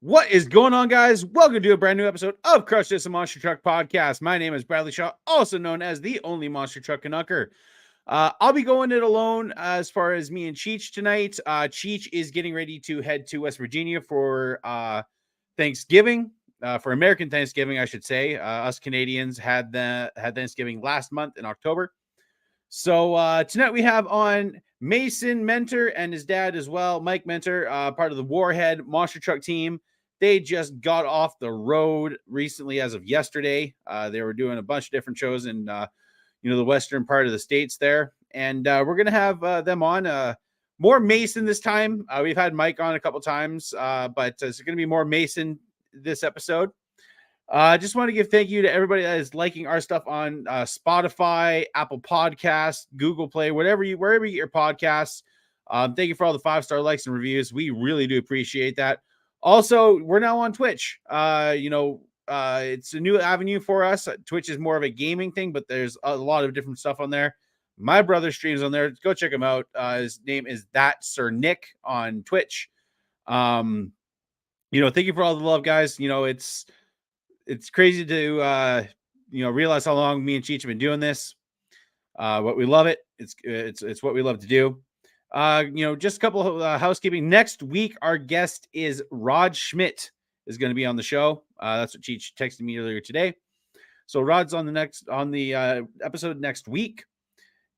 What is going on, guys? Welcome to a brand new episode of Crush This a Monster Truck Podcast. My name is Bradley Shaw, also known as the only Monster Truck Canucker. I'll be going it alone as far as me and Cheech tonight. Cheech is getting ready to head to West Virginia for Thanksgiving, for American Thanksgiving, I should say. Us Canadians had Thanksgiving last month in October. So tonight we have on Mason Menter and his dad as well, Mike Menter, part of the Warhead Monster Truck team. They just got off the road recently as of yesterday. They were doing a bunch of different shows in, the western part of the states there. And we're going to have them on. More Mason this time. We've had Mike on a couple times, but it's going to be more Mason this episode. I just want to give thank you to everybody that is liking our stuff on Spotify, Apple Podcasts, Google Play, wherever you get your podcasts. Thank you for all the 5-star likes and reviews. We really do appreciate that. Also, we're now on Twitch. It's a new avenue for us. Twitch is more of a gaming thing, but there's a lot of different stuff on there. My brother streams on there. Go check him out. His name is That Sir Nick on Twitch. Thank you for all the love, guys. It's crazy to realize how long me and Cheech have been doing this. But we love it. It's what we love to do. Just a couple of housekeeping. Next week, our guest is Rod Schmidt is going to be on the show. That's what Cheech texted me earlier today. So Rod's on the episode next week.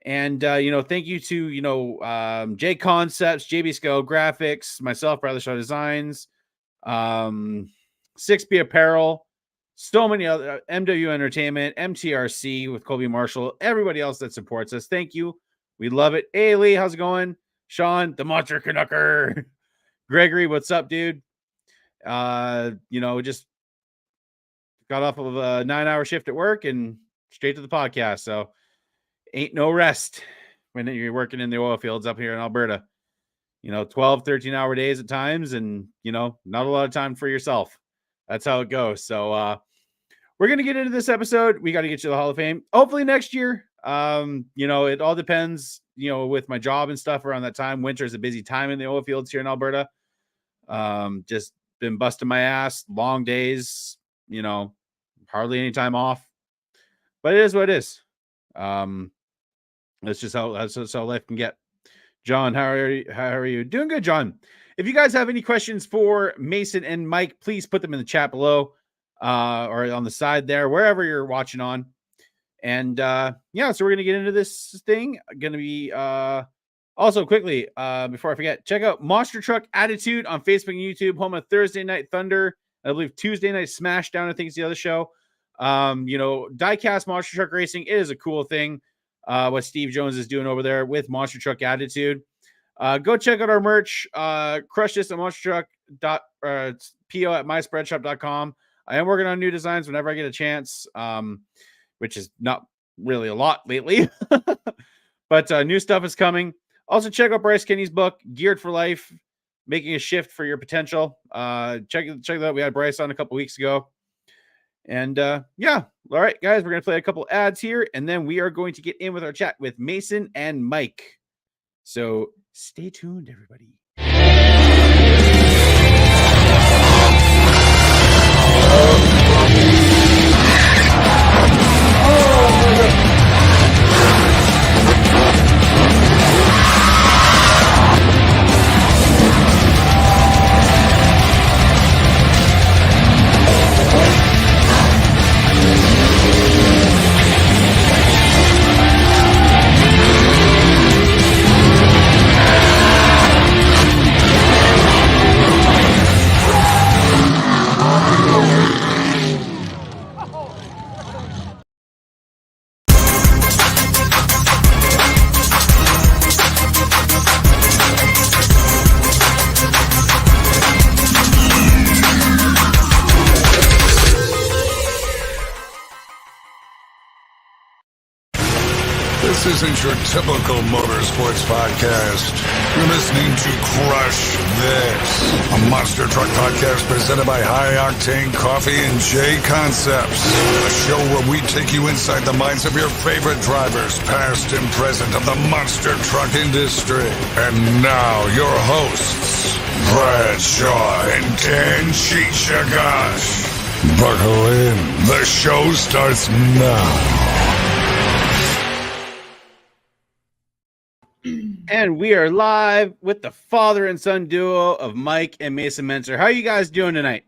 And thank you to J Concepts, JB Scale Graphics, myself, Bradley Shaw Designs, 6B Apparel, so many other MW Entertainment, MTRC with Colby Marshall, everybody else that supports us. Thank you. We love it. Hey, Lee, how's it going? Sean, the Monster Canucker. Gregory, what's up, dude? Just got off of a 9-hour shift at work and straight to the podcast. So ain't no rest when you're working in the oil fields up here in Alberta. 12, 13-hour days at times and, not a lot of time for yourself. That's how it goes. So we're going to get into this episode. We got to get you to the Hall of Fame. Hopefully next year. It all depends, with my job and stuff around that time. Winter is a busy time in the oil fields here in Alberta. Just been busting my ass, long days, hardly any time off. But it is what it is. That's just how life can get. John, how are you? Doing good, John. If you guys have any questions for Mason and Mike, please put them in the chat below or on the side there, wherever you're watching on. And so we're going to get into this thing. Going to be also quickly, before I forget, check out Monster Truck Attitude on Facebook and YouTube, home of Thursday Night Thunder. I believe Tuesday Night Smashdown, I think is the other show. Diecast Monster Truck Racing is a cool thing. What Steve Jones is doing over there with Monster Truck Attitude. Go check out our merch. Crush This at monstertruck.po at myspreadshop.com. I am working on new designs whenever I get a chance, which is not really a lot lately. But new stuff is coming. Also, check out Bryce Kenny's book, Geared for Life, Making a Shift for Your Potential. Check that out. We had Bryce on a couple weeks ago. And all right, guys, we're going to play a couple ads here, and then we are going to get in with our chat with Mason and Mike. So stay tuned, everybody. This isn't your typical motorsports podcast. You're listening to Crush This, a monster truck podcast presented by High Octane Coffee and J Concepts. A show where we take you inside the minds of your favorite drivers, past and present, of the monster truck industry. And now, your hosts, Brad Shaw and Dan Chichagash. Buckle in. The show starts now. And we are live with the father and son duo of Mike and Mason Menter. How are you guys doing tonight?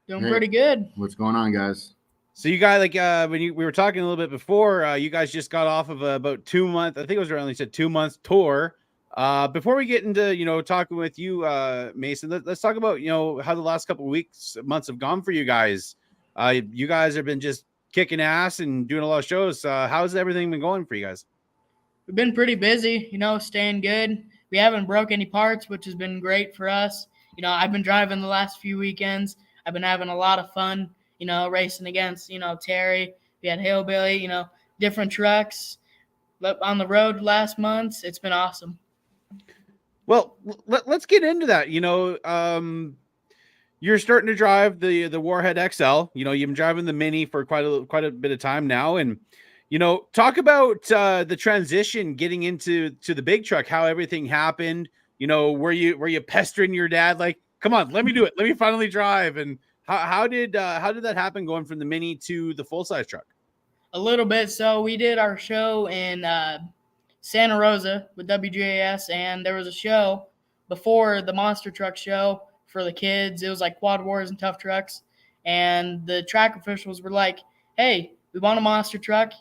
Doing pretty good. What's going on, guys? So you guys, when we were talking a little bit before, you guys just got off of about 2 months. I think it was around, you said 2 months tour. Before we get into, talking with you, Mason, let's talk about, how the last couple of weeks, months have gone for you guys. You guys have been just kicking ass and doing a lot of shows. How's everything been going for you guys? We've been pretty busy, staying good. We haven't broke any parts, which has been great for us. I've been driving the last few weekends. I've been having a lot of fun, racing against, Terry. We had Hillbilly, different trucks on the road last month. It's been awesome. Well, let's get into that. You're starting to drive the Warhead XL. You've been driving the Mini for quite a bit of time now, and talk about the transition getting into the big truck. How everything happened. Were you pestering your dad like, come on, let me do it, let me finally drive? And how did that happen, going from the Mini to the full size truck? A little bit. So we did our show in Santa Rosa with WGAS, and there was a show before the monster truck show for the kids. It was like Quad Wars and Tough Trucks, and the track officials were like, hey, we want a monster truck,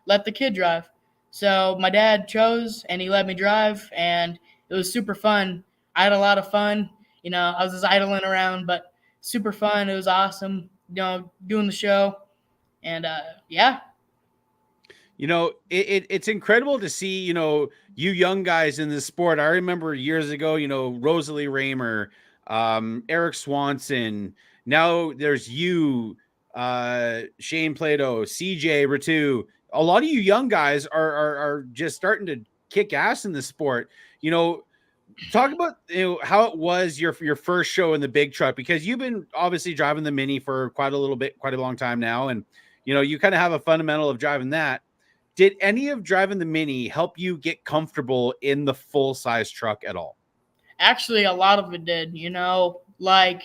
let the kid drive. So my dad chose, and he let me drive, and it was super fun. I had a lot of fun. I was just idling around, but super fun. It was awesome, doing the show. And, yeah. It's incredible to see, you young guys in this sport. I remember years ago, Rosalie Raymer, Eric Swanson. Now there's you, Shane Plato, CJ Ratu. A lot of you young guys are just starting to kick ass in the sport. Talk about how it was your first show in the big truck, because you've been obviously driving the Mini for quite a long time now, and you kind of have a fundamental of driving that. Did any of driving the Mini help you get comfortable in the full size truck at all? Actually, a lot of it did. Like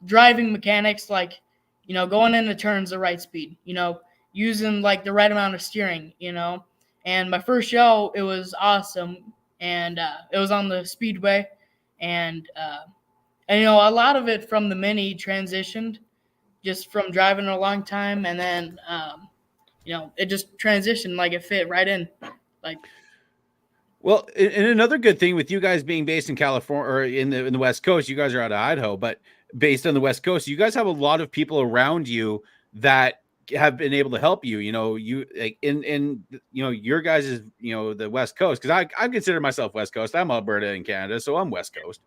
driving mechanics, like going into turns the right speed, using like the right amount of steering, and my first show, it was awesome. And it was on the speedway, and a lot of it from the Mini transitioned just from driving a long time. And then, it just transitioned, like it fit right in. Well, and another good thing with you guys being based in California or in the West Coast, you guys are out of Idaho, but based on the West Coast, you guys have a lot of people around you that have been able to help you. You like in your guys is the West Coast, because I consider myself West Coast. I'm Alberta in Canada, so I'm West Coast.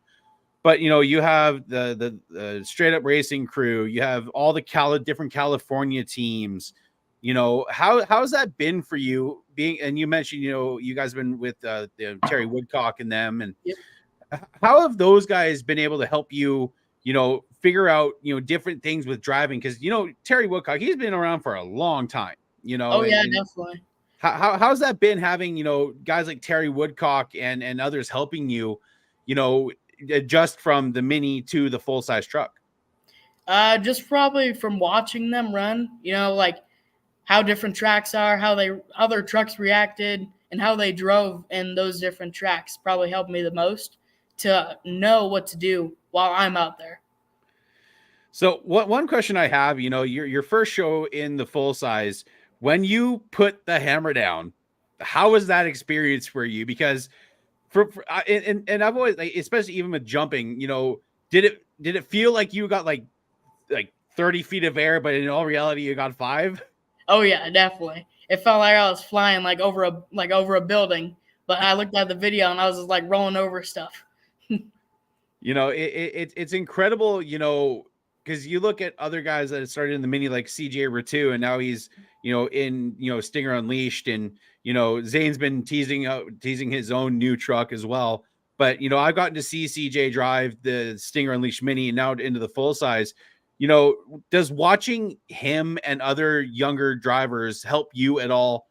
But you have the straight up racing crew. You have all the different California teams. How's that been for you? And you mentioned you guys have been with Terry Woodcock and them, and yep. How have those guys been able to help you? Figure out, different things with driving, because, Terry Woodcock, he's been around for a long time, Oh, yeah, definitely. How's that been having, guys like Terry Woodcock and others helping you, adjust from the Mini to the full size truck? Just probably from watching them run, like how different tracks are, how their trucks reacted, and how they drove in those different tracks probably helped me the most to know what to do while I'm out there. So one question I have, your first show in the full size, when you put the hammer down, how was that experience for you? Because and I've always, like, especially even with jumping, did it feel like you got like 30 feet of air, but in all reality you got 5? Oh yeah, definitely. It felt like I was flying over a building, but I looked at the video and I was just rolling over stuff. It's incredible, because you look at other guys that started in the mini like CJ Ratu, and now he's in Stinger Unleashed, and Zane's been teasing his own new truck as well. But I've gotten to see CJ drive the Stinger Unleashed Mini and now into the full size. Does watching him and other younger drivers help you at all?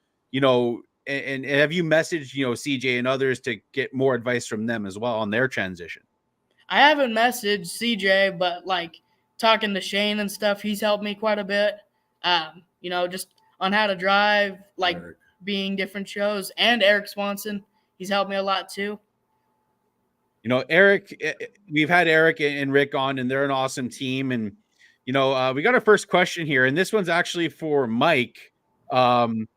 And have you messaged CJ and others to get more advice from them as well on their transition? I haven't messaged CJ, but like talking to Shane and stuff, he's helped me quite a bit. Just on how to drive, like Eric. being different shows, and Eric Swanson, he's helped me a lot too. Eric, we've had Eric and Rick on, and they're an awesome team. And we got our first question here, and this one's actually for Mike, from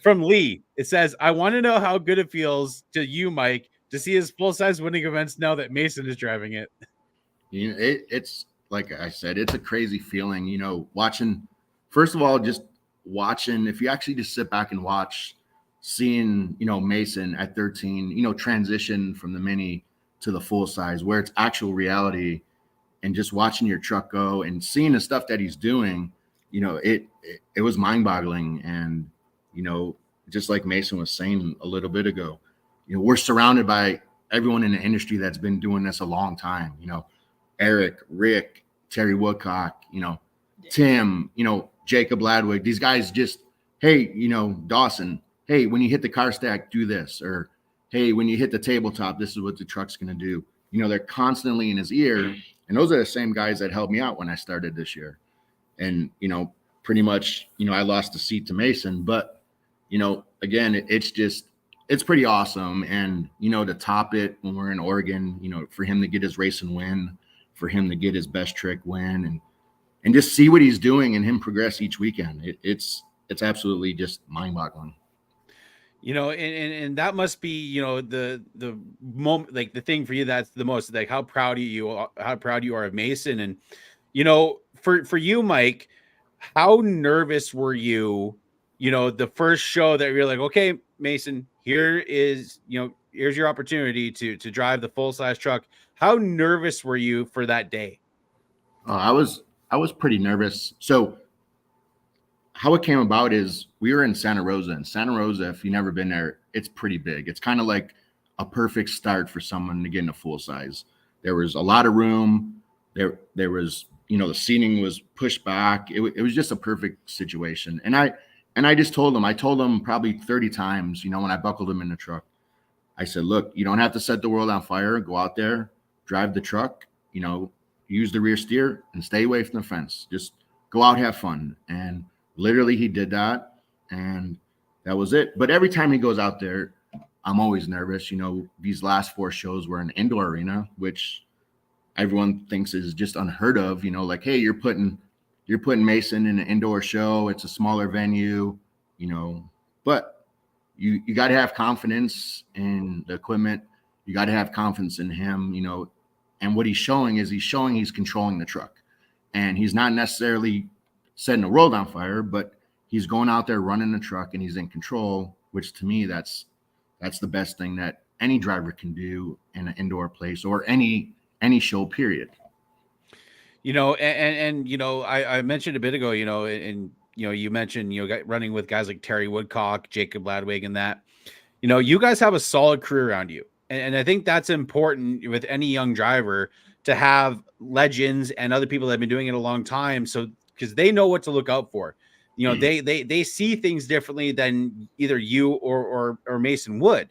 Lee. It says, "I want to know how good it feels to you, Mike, to see his full size winning events now that Mason is driving it." It's like I said, it's a crazy feeling. Watching. First of all, just watching. If you actually just sit back and watch, seeing Mason at 13, transition from the mini to the full size, where it's actual reality, and just watching your truck go and seeing the stuff that he's doing, it was mind-boggling. And just like Mason was saying a little bit ago, we're surrounded by everyone in the industry that's been doing this a long time. Eric, Rick, Terry Woodcock, Tim, Jacob Ladwig. These guys just, hey, Dawson, hey, when you hit the car stack, do this, or hey, when you hit the tabletop, this is what the truck's going to do. They're constantly in his ear. And those are the same guys that helped me out when I started this year. And, pretty much, I lost the seat to Mason. But, again, it's pretty awesome. And, to top it when we're in Oregon, for him to get his race and win, for him to get his best trick win, and just see what he's doing and him progress each weekend. It's absolutely just mind-boggling. And that must be, the moment, like the thing for you that's the most, like how proud you are of Mason. And, for you, Mike, how nervous were you, the first show that you're like, okay, Mason, here's your opportunity to drive the full size truck. How nervous were you for that day? I was pretty nervous. So how it came about is we were in Santa Rosa. And Santa Rosa, if you've never been there, it's pretty big. It's kind of like a perfect start for someone to get into full size. There was a lot of room. There was, the seating was pushed back. It was just a perfect situation. And I just told him probably 30 times, when I buckled him in the truck, I said, look, you don't have to set the world on fire. Go out there, drive the truck, use the rear steer and stay away from the fence. Just go out, have fun. And literally he did that, and that was it. But every time he goes out there, I'm always nervous. These last 4 shows were in an indoor arena, which everyone thinks is just unheard of. Like, hey, you're putting Mason in an indoor show. It's a smaller venue, but you got to have confidence in the equipment. You got to have confidence in him, and what he's showing he's controlling the truck, and he's not necessarily setting the world on fire, but he's going out there running the truck and he's in control, which to me, that's the best thing that any driver can do in an indoor place or any show, period. I mentioned a bit ago, and you mentioned, running with guys like Terry Woodcock, Jacob Ladwig, and that, you guys have a solid career around you. And I think that's important with any young driver, to have legends and other people that have been doing it a long time. So, because they know what to look out for, they see things differently than either you or Mason would.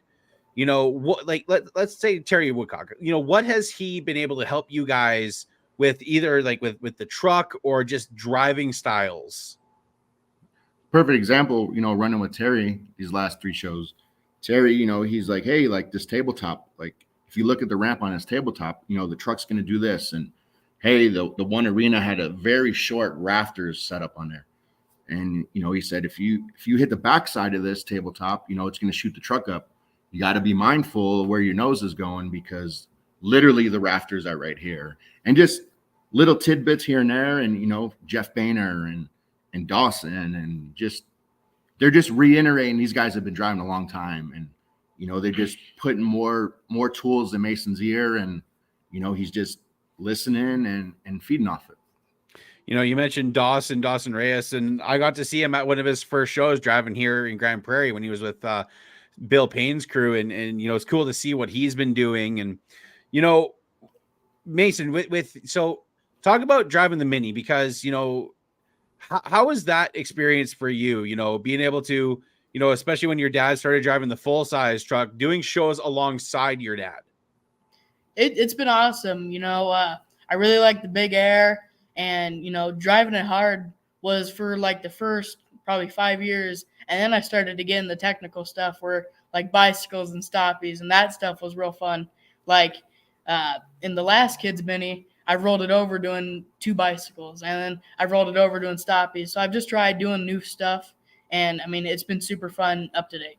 Let's say Terry Woodcock, what has he been able to help you guys with, either like with the truck or just driving styles? Perfect example, running with Terry these last 3 shows. Terry, he's like, hey, like this tabletop, like if you look at the ramp on his tabletop, the truck's going to do this. And hey, the one arena had a very short rafters set up on there. And, he said, if you hit the backside of this tabletop, it's going to shoot the truck up. You got to be mindful of where your nose is going, because literally the rafters are right here. And just little tidbits here and there. And, Jeff Boehner and Dawson, and they're just reiterating. These guys have been driving a long time, and, they're just putting more tools in Mason's ear, and, he's just listening and feeding off it. You know, you mentioned Dawson Reyes, and I got to see him at one of his first shows driving here in Grand Prairie when he was with Bill Payne's crew. And, you know, it's cool to see what he's been doing. And, you know, Mason, so talk about driving the Mini, because, you know, how was that experience for you? You know, being able to, you know, especially when your dad started driving the full size truck, doing shows alongside your dad. It's been awesome. You know, I really like the big air, and, you know, driving it hard was for like the first probably 5 years. And then I started to get in the technical stuff where like bicycles and stoppies, and that stuff was real fun. Like in the last Kids Mini, I rolled it over doing 2 bicycles, and then I rolled it over doing stoppies. So I've just tried doing new stuff, and I mean, it's been super fun up to date.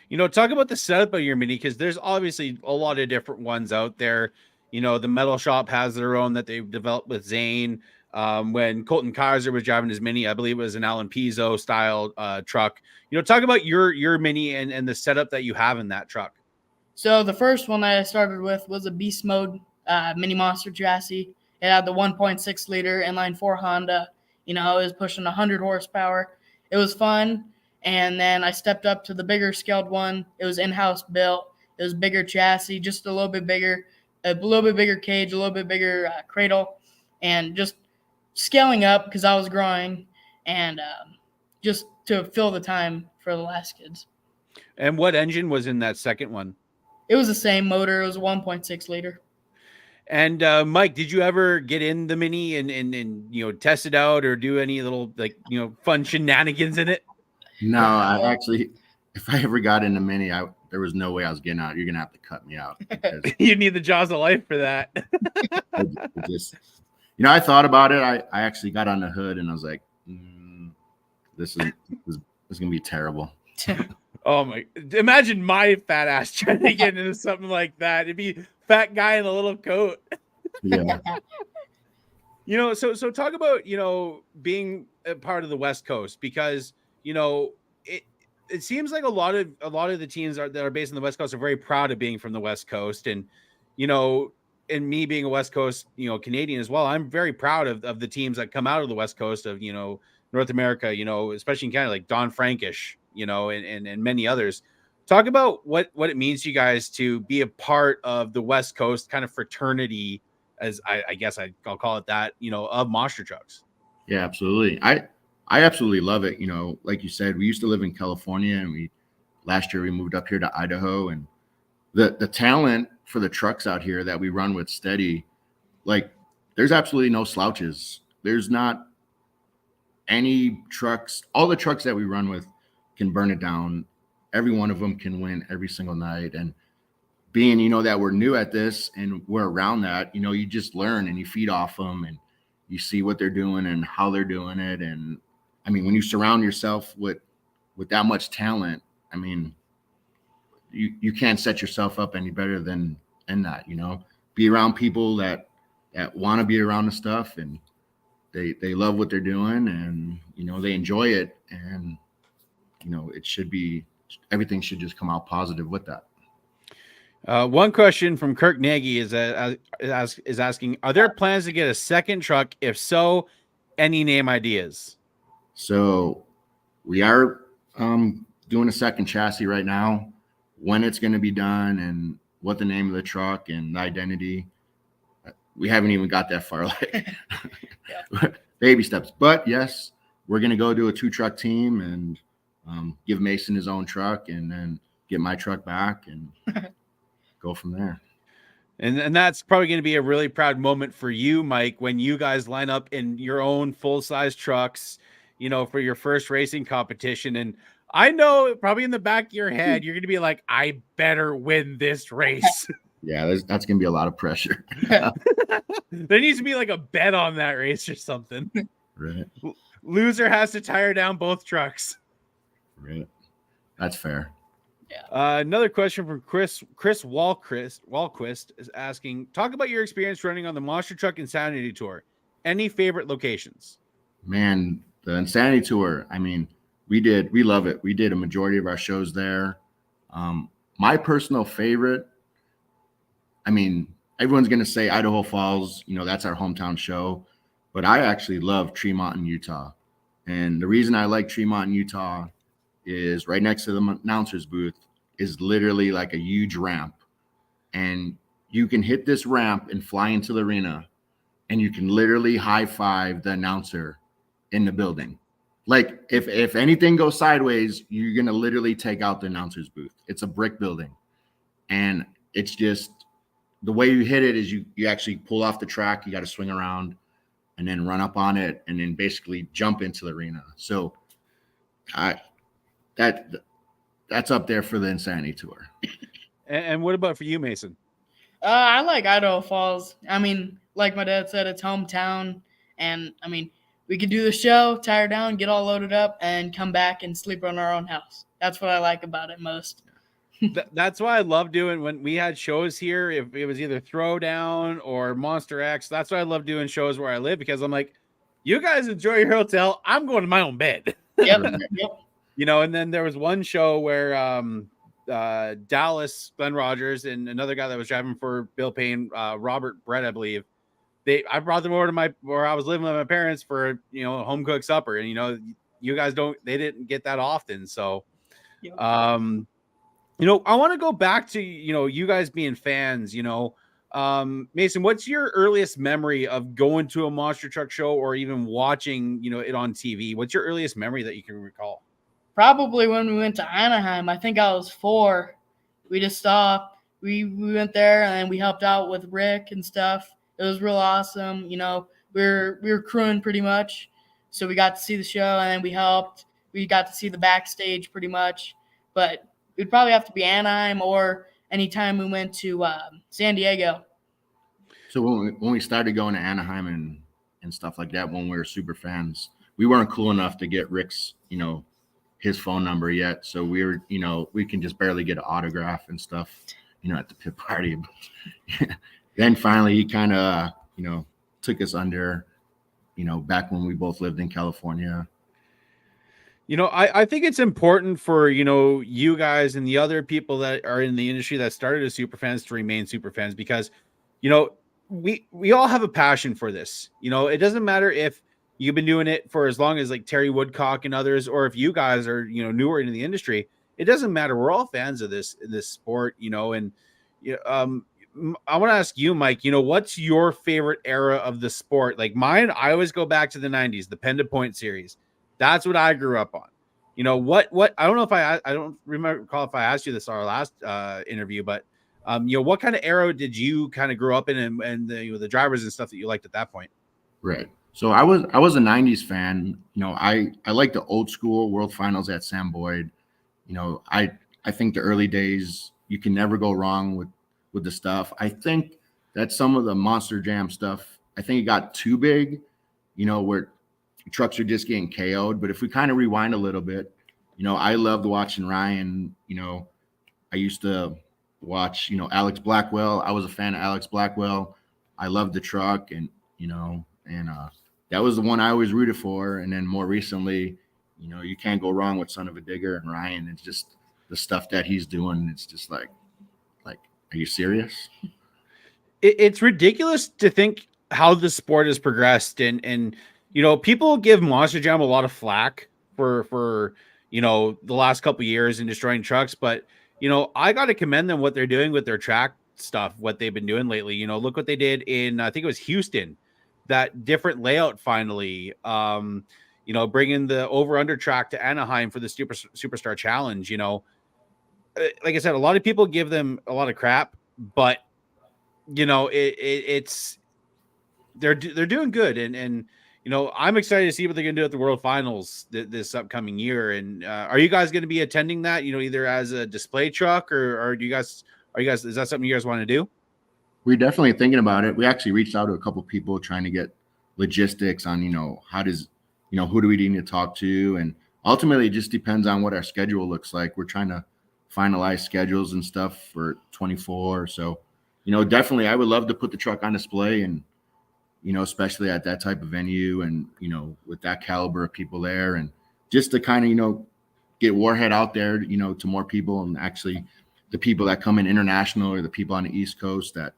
You know, talk about the setup of your Mini, because there's obviously a lot of different ones out there. You know, the Metal Shop has their own that they've developed with Zane. When Colton Kaiser was driving his Mini, I believe it was an Alan Pizzo style truck. You know, talk about your Mini and the setup that you have in that truck. So the first one that I started with was a Beast Mode Mini Monster chassis. It had the 1.6 liter inline 4 Honda. You know, it was pushing 100 horsepower. It was fun. And then I stepped up to the bigger scaled one. It was in-house built. It was bigger chassis, just a little bit bigger cage, a little bit bigger cradle, and just scaling up because I was growing, and just to fill the time for the last kids. And what engine was in that second one? It was the same motor. It was a 1.6 liter. And Mike, did you ever get in the Mini and you know, test it out or do any little, like, you know, fun shenanigans in it? No, I actually, if I ever got in the Mini, there was no way I was getting out. You're gonna have to cut me out. You need the jaws of life for that. it just, you know, I thought about it. I actually got on the hood and I was like, this is gonna be terrible. Oh my! Imagine my fat ass trying to get into something like that. It'd be fat guy in a little coat. Yeah. You know, so talk about, you know, being a part of the West Coast, because, you know, it seems like a lot of the teams that are based on the West Coast are very proud of being from the West Coast. And, you know, and me being a West Coast, you know, Canadian as well, I'm very proud of the teams that come out of the West Coast of, you know, North America, you know, especially in Canada, like Don Frankish, you know, and many others. Talk about what it means to you guys to be a part of the West Coast kind of fraternity, as I guess I'll call it that, you know, of monster trucks. Yeah, absolutely. I absolutely love it. You know, like you said, we used to live in California, and last year we moved up here to Idaho, and the talent for the trucks out here that we run with steady, like, there's absolutely no slouches. There's not any trucks. All the trucks that we run with can burn it down. Every one of them can win every single night. And being, you know, that we're new at this and we're around that, you know, you just learn and you feed off them and you see what they're doing and how they're doing it. And I mean, when you surround yourself with that much talent, I mean, you can't set yourself up any better than that, you know. Be around people that want to be around the stuff, and they love what they're doing, and, you know, they enjoy it, and, you know, everything should just come out positive with that. One question from Kirk Nagy is asking, are there plans to get a second truck? If so, any name ideas? So we are doing a second chassis right now. When it's going to be done and what the name of the truck and the identity, we haven't even got that far. Like, baby steps. But yes, we're going to go do a 2-truck team and give Mason his own truck, and then get my truck back and go from there. And that's probably going to be a really proud moment for you, Mike, when you guys line up in your own full-size trucks, you know, for your first racing competition. And I know probably in the back of your head, you're going to be like, I better win this race. Yeah, that's going to be a lot of pressure. There needs to be like a bet on that race or something. Right. Loser has to tire down both trucks. Right. That's fair. Yeah. Another question from Chris Walquist is asking, talk about your experience running on the Monster Truck Insanity Tour. Any favorite locations? Man, the Insanity Tour, I mean, we love it. We did a majority of our shows there. My personal favorite, I mean, everyone's going to say Idaho Falls, you know, that's our hometown show. but I actually love Tremont in Utah. And the reason I like Tremont in Utah is right next to the announcer's booth is literally like a huge ramp. And you can hit this ramp and fly into the arena, and you can literally high five the announcer in the building. Like if anything goes sideways, you're gonna literally take out the announcer's booth. It's a brick building, and it's just the way you hit it is you actually pull off the track. You got to swing around and then run up on it, and then basically jump into the arena. So, that's up there for the Insanity Tour. And what about for you, Mason? I like Idaho Falls. I mean, like my dad said, it's hometown, and I mean, we could do the show, tire down, get all loaded up, and come back and sleep on our own house. That's what I like about it most. That's why I love doing when we had shows here. If it was either Throwdown or Monster X, that's why I love doing shows where I live, because I'm like, you guys enjoy your hotel. I'm going to my own bed. Yep. You know, and then there was one show where Dallas, Glenn Rogers, and another guy that was driving for Bill Payne, Robert Brett, I believe. I brought them over to where I was living with my parents for, a home cooked supper. And, you guys they didn't get that often. So, Yep. I want to go back to, you guys being fans, Mason, what's your earliest memory of going to a monster truck show or even watching, it on TV? What's your earliest memory that you can recall? Probably when we went to Anaheim. I think I was 4. We just saw, we went there and we helped out with Rick and stuff. It was real awesome. We were crewing pretty much. So we got to see the show, and then we helped. We got to see the backstage pretty much. But it'd probably have to be Anaheim or anytime we went to San Diego. So when we started going to Anaheim and stuff like that, when we were super fans, we weren't cool enough to get Rick's, his phone number yet. So we were, we can just barely get an autograph and stuff, at the pit party. Then finally he kind of, took us under, back when we both lived in California. I think it's important for, you guys and the other people that are in the industry that started as super fans to remain super fans, because, we all have a passion for this. It doesn't matter if you've been doing it for as long as like Terry Woodcock and others, or if you guys are, newer into the industry. It doesn't matter. We're all fans of this sport, and I want to ask you, Mike, what's your favorite era of the sport? Like mine, I always go back to the 90s, the Pen to Point series. That's what I grew up on. What I don't know if I don't recall if I asked you this in our last interview, but what kind of era did you kind of grow up in, and the drivers and stuff that you liked at that point? Right. So I was a 90s fan. I like the old school World Finals at Sam Boyd. I think the early days, you can never go wrong with the stuff. I think that some of the Monster Jam stuff, I think it got too big, where trucks are just getting KO'd. But if we kind of rewind a little bit, I loved watching Ryan. I used to watch, Alex Blackwell. I was a fan of Alex Blackwell. I loved the truck, and that was the one I always rooted for. And then more recently, you can't go wrong with Son of a Digger and Ryan. It's just the stuff that he's doing. It's just like, are you serious? It's ridiculous to think how the sport has progressed, and people give Monster Jam a lot of flack for the last couple of years in destroying trucks, but I got to commend them what they're doing with their track stuff, what they've been doing lately. Look what they did in, I think it was Houston, that different layout finally. Bringing the over-under track to Anaheim for the Superstar Challenge. Like I said, a lot of people give them a lot of crap, but it's they're doing good, and I'm excited to see what they're gonna do at the World Finals this upcoming year. And are you guys going to be attending that? Either as a display truck, or are you guys? Is that something you guys want to do? We're definitely thinking about it. We actually reached out to a couple people trying to get logistics on how does who do we need to talk to, and ultimately it just depends on what our schedule looks like. We're trying to finalize schedules and stuff for 24. So, definitely I would love to put the truck on display, and, especially at that type of venue, and, with that caliber of people there, and just to kind of, get Warhead out there, to more people, and actually the people that come in international or the people on the East Coast that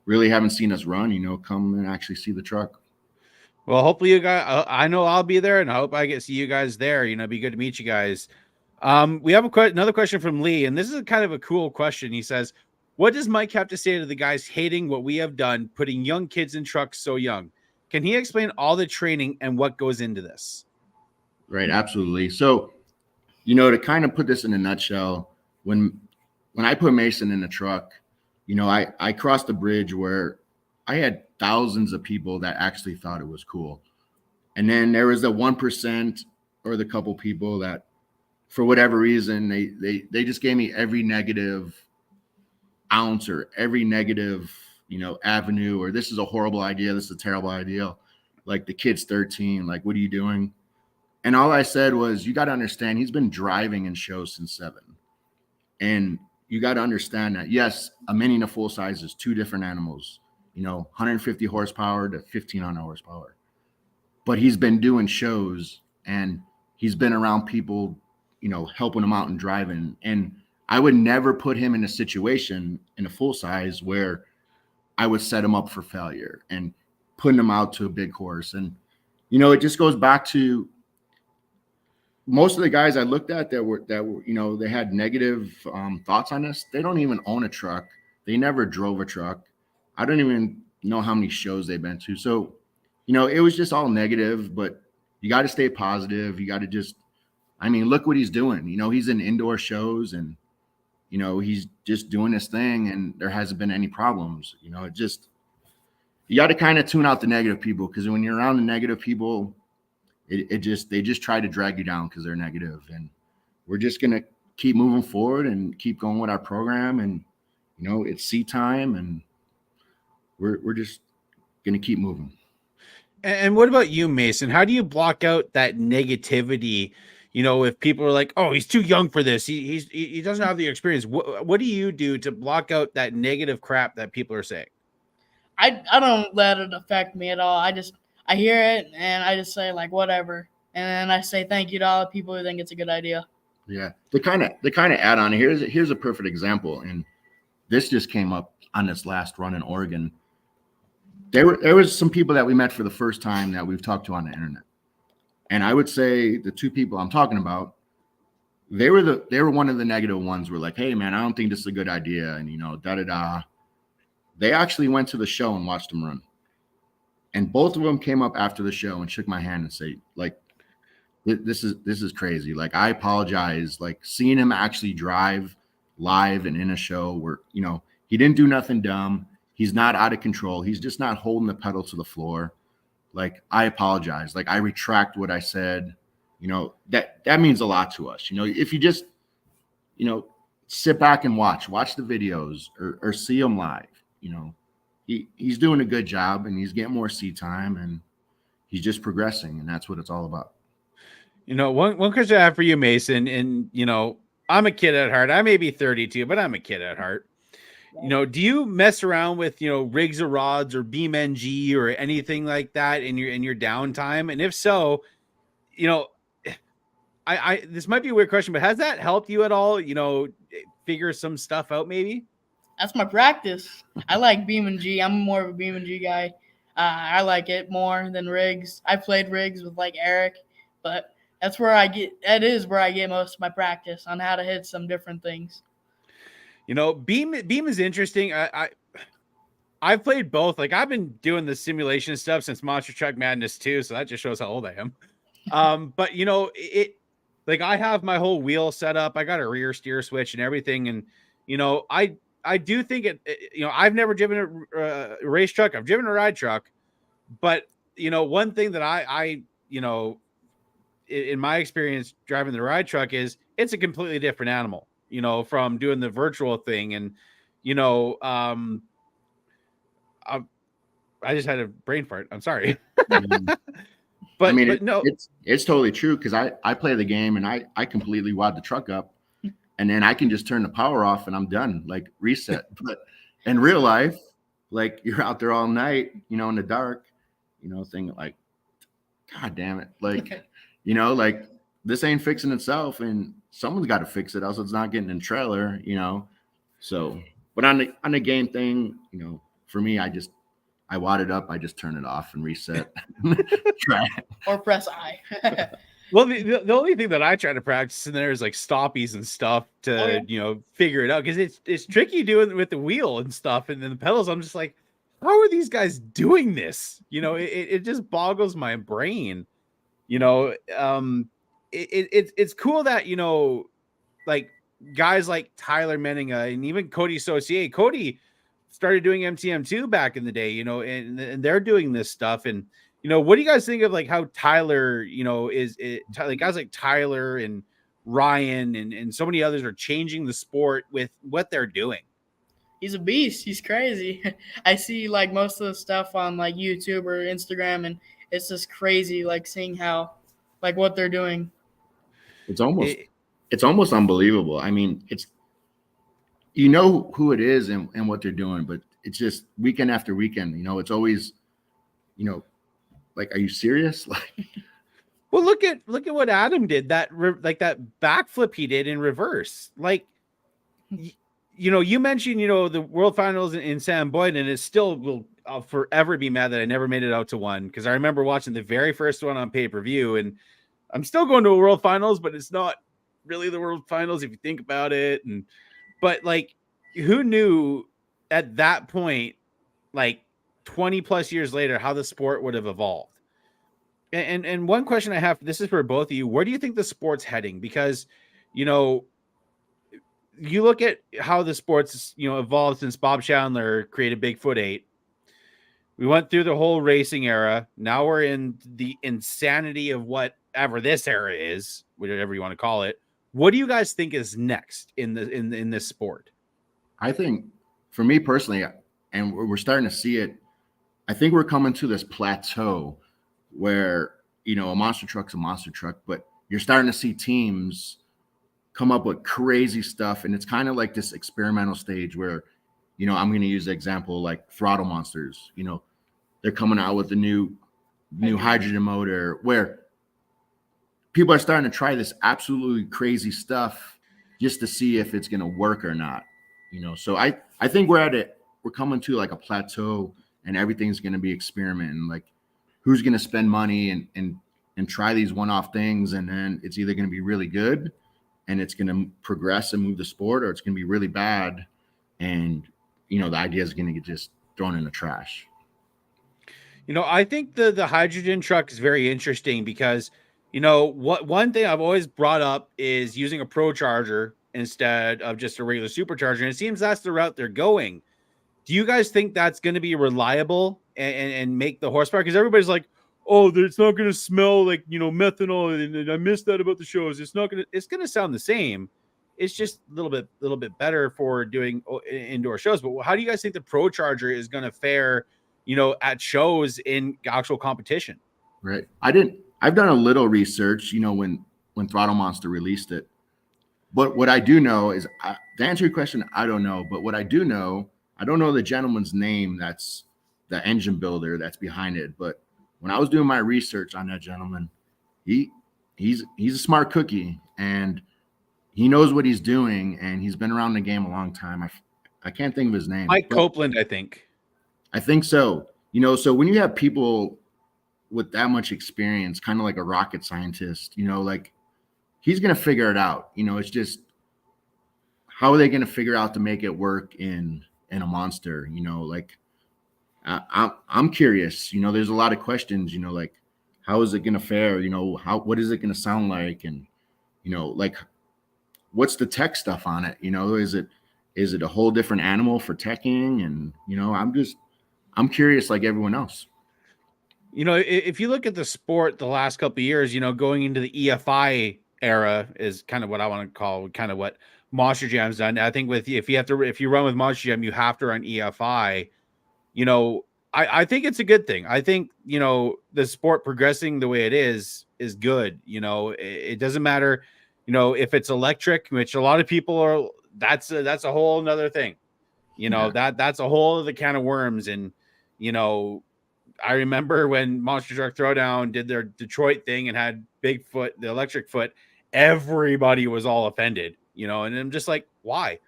really haven't seen us run, come and actually see the truck. Well, hopefully you guys, I know I'll be there, and I hope I get to see you guys there. It'd be good to meet you guys. We have another question from Lee, and this is kind of a cool question. He says, "What does Mike have to say to the guys hating what we have done, putting young kids in trucks so young? Can he explain all the training and what goes into this?" Right, absolutely. So, to kind of put this in a nutshell, when I put Mason in the truck, I crossed a bridge where I had thousands of people that actually thought it was cool. And then there was the 1% or the couple people that, for whatever reason, they just gave me every negative ounce or every negative, avenue, or this is a horrible idea. This is a terrible idea. Like, the kid's 13. Like, what are you doing? And all I said was, you got to understand, he's been driving in shows since 7. And you got to understand that, yes, a mini and a full size is two different animals, 150 horsepower to 1,500 horsepower. But he's been doing shows and he's been around people, helping him out and driving. And I would never put him in a situation in a full size where I would set him up for failure and putting him out to a big horse. And, it just goes back to, most of the guys I looked at that were, they had negative thoughts on us. They don't even own a truck. They never drove a truck. I don't even know how many shows they've been to. So, it was just all negative, but you got to stay positive. You got to just, look what he's doing. He's in indoor shows and, he's just doing his thing and there hasn't been any problems. You got to kind of tune out the negative people, because when you're around the negative people, they just try to drag you down because they're negative. And we're just going to keep moving forward and keep going with our program. And, it's seat time and we're just going to keep moving. And what about you, Mason? How do you block out that negativity? If people are like, "Oh, he's too young for this. He doesn't have the experience." What do you do to block out that negative crap that people are saying? I don't let it affect me at all. I hear it and I just say, like, whatever. And then I say thank you to all the people who think it's a good idea. Yeah. The kind of add on, here's a perfect example. And this just came up on this last run in Oregon. There was some people that we met for the first time that we've talked to on the internet. And I would say the two people I'm talking about, they were one of the negative ones. Were like, "Hey man, I don't think this is a good idea." And da-da-da. They actually went to the show and watched him run. And both of them came up after the show and shook my hand and say, like, this is crazy. Like, I apologize. Like, seeing him actually drive live and in a show where, he didn't do nothing dumb. He's not out of control. He's just not holding the pedal to the floor. Like, I apologize. Like, I retract what I said. That means a lot to us. If you just, sit back and watch the videos or see him live, he's doing a good job and he's getting more seat time and he's just progressing, and that's what it's all about. One question I have for you, Mason, and I'm a kid at heart. I may be 32, but I'm a kid at heart. Do you mess around with rigs or rods or beam NG or anything like that in your downtime? And if so, I this might be a weird question, but has that helped you at all? Figure some stuff out maybe? That's my practice. I like beam and G. I'm more of a beam and G guy. I like it more than rigs. I played rigs with like Eric, but that is where I get most of my practice on how to hit some different things. Beam is interesting. I've played both. Like, I've been doing the simulation stuff since Monster Truck Madness 2, so that just shows how old I am. But like, I have my whole wheel set up. I got a rear steer switch and everything, and I do think I've never driven a race truck. I've driven a ride truck, but one thing that I in my experience driving the ride truck is it's a completely different animal, from doing the virtual thing. And, I just had a brain fart. I'm sorry. But no, it's totally true. Cause I play the game and I completely wad the truck up. And then I can just turn the power off and I'm done, like reset. But in real life, like, you're out there all night, in the dark, thinking like, God damn it. Like, like, this ain't fixing itself and someone's got to fix it, else it's not getting in trailer, So, but on the game thing, for me, I just I wad it up, I just turn it off and reset. Try it. Or press I. Well, the only thing that I try to practice in there is like stoppies and stuff to, figure it out. Cause it's tricky doing it with the wheel and stuff. And then the pedals, I'm just like, how are these guys doing this? It just boggles my brain, it's cool that, like guys like Tyler Menninga and even Cody Saucier. Cody started doing MTM2 back in the day, and they're doing this stuff. And, what do you guys think of like how Tyler, is like guys like Tyler and Ryan and so many others are changing the sport with what they're doing? He's a beast. He's crazy. I see like most of the stuff on like YouTube or Instagram, and it's just crazy like seeing how like what they're doing. It's almost unbelievable. I mean, it's who it is and what they're doing, but it's just weekend after weekend. It's always, like, are you serious? Like, well, look at what Adam did. That backflip he did in reverse. Like, you mentioned the World Finals in Sam Boyd, and it still I'll forever be mad that I never made it out to one, because I remember watching the very first one on pay-per-view, and I'm still going to a World Finals, but it's not really the World Finals if you think about it. But like, who knew at that point, like 20 plus years later, how the sport would have evolved? And one question I have, this is for both of you. Where do you think the sport's heading? Because, you look at how the sport's, evolved since Bob Chandler created Bigfoot 8. We went through the whole racing era. Now we're in the insanity of whatever this era is, whatever you want to call it. What do you guys think is next in this sport? I think, for me personally, and we're starting to see it, I think we're coming to this plateau where, a monster truck's a monster truck, but you're starting to see teams come up with crazy stuff. And it's kind of like this experimental stage where, I'm going to use the example like Throttle Monsters. They're coming out with the new hydrogen motor, where people are starting to try this absolutely crazy stuff just to see if it's going to work or not. So I think we're coming to like a plateau, and everything's going to be experimenting. Like, who's going to spend money and try these one-off things, and then it's either going to be really good and it's going to progress and move the sport, or it's going to be really bad, and the idea is going to get just thrown in the trash. I think the hydrogen truck is very interesting because, one thing I've always brought up is using a Pro Charger instead of just a regular supercharger. And it seems that's the route they're going. Do you guys think that's going to be reliable and make the horsepower? Because everybody's like, oh, it's not going to smell like, methanol. And I missed that about the shows. It's going to sound the same. It's just a little bit better for doing indoor shows. But how do you guys think the Pro Charger is going to fare, at shows in actual competition? Right. I've done a little research, when Throttle Monster released it. But what I do know is, to answer your question, I don't know. But what I do know, I don't know the gentleman's name that's the engine builder that's behind it. But when I was doing my research on that gentleman, he's a smart cookie, and he knows what he's doing, and he's been around the game a long time. I can't think of his name. Mike Copeland, I think. I think so. So when you have people with that much experience, kind of like a rocket scientist, like, he's going to figure it out. It's just, how are they going to figure out to make it work in a monster? Like, I'm curious. There's a lot of questions. Like, how is it going to fare? What is it going to sound like? And like, what's the tech stuff on it? Is it a whole different animal for teching? And I'm curious, like everyone else. If you look at the sport the last couple of years, going into the EFI era is kind of what I want to call kind of what Monster Jam's done. I think if you run with Monster Jam, you have to run EFI. I think it's a good thing. I think, the sport progressing the way it is good. It doesn't matter, if it's electric, which a lot of people are, that's a whole nother thing, that's a whole other can of worms. And, I remember when Monster Truck Throwdown did their Detroit thing and had Bigfoot, the electric foot, everybody was all offended, and I'm just like, why?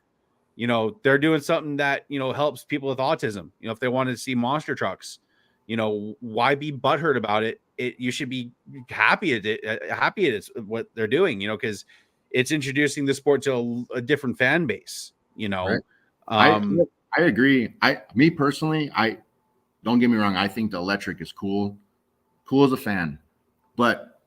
they're doing something that, helps people with autism. If they want to see monster trucks, why be butthurt about it? You should be happy at it, happy at what they're doing, because it's introducing the sport to a different fan base, Right. Um, I agree. Me personally, don't get me wrong. I think the electric is cool as a fan, but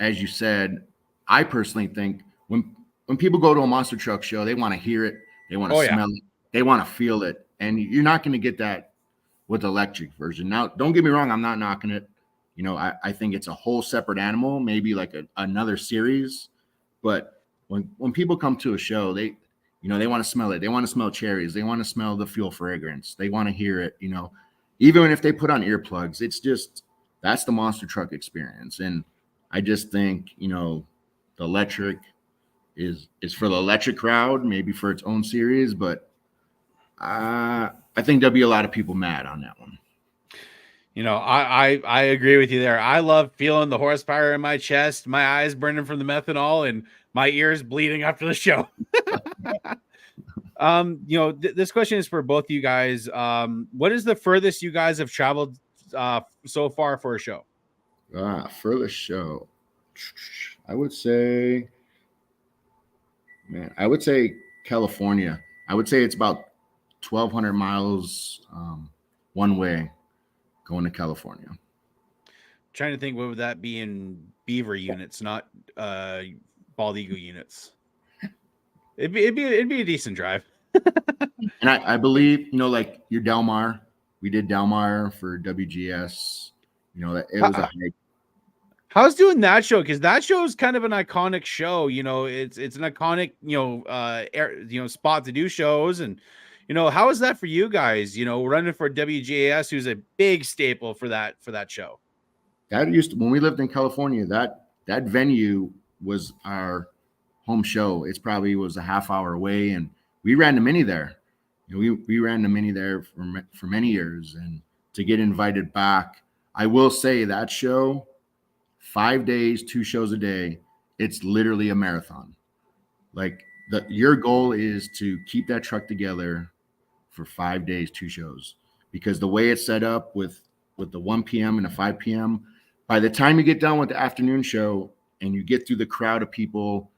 as you said, I personally think when people go to a monster truck show, they want to hear it, they want to smell it, they want to feel it, and you're not going to get that with the electric version. Now, don't get me wrong, I'm not knocking it. I think it's a whole separate animal, maybe like another series. But when people come to a show, they want to smell it. They want to smell cherries. They want to smell the fuel fragrance. They want to hear it. Even if they put on earplugs, it's just that's the monster truck experience. And I just think the electric is for the electric crowd, maybe for its own series, but I think there'll be a lot of people mad on that one. I agree with you there. I love feeling the horsepower in my chest, my eyes burning from the methanol, and my ears bleeding after the show. This question is for both of you guys. What is the furthest you guys have traveled so far for a show? Furthest show, I would say California. I would say it's about 1,200 miles one way going to California. Trying to think, what would that be in beaver units, not bald eagle units? It'd be a decent drive. And I believe, like your Del Mar, we did Del Mar for WGS. That it was a hike. How's doing that show? Because that show is kind of an iconic show. It's an iconic spot to do shows. And how is that for you guys? Running for WGS, who's a big staple for that show. That used to, when we lived in California, that venue was our home show. It's probably was a half hour away, and we ran the mini there. We ran the mini there for many years, and to get invited back, I will say that show, 5 days, 2 shows a day, it's literally a marathon. Like your goal is to keep that truck together for 5 days, 2 shows, because the way it's set up with the 1 p.m. and the 5 p.m., by the time you get done with the afternoon show and you get through the crowd of people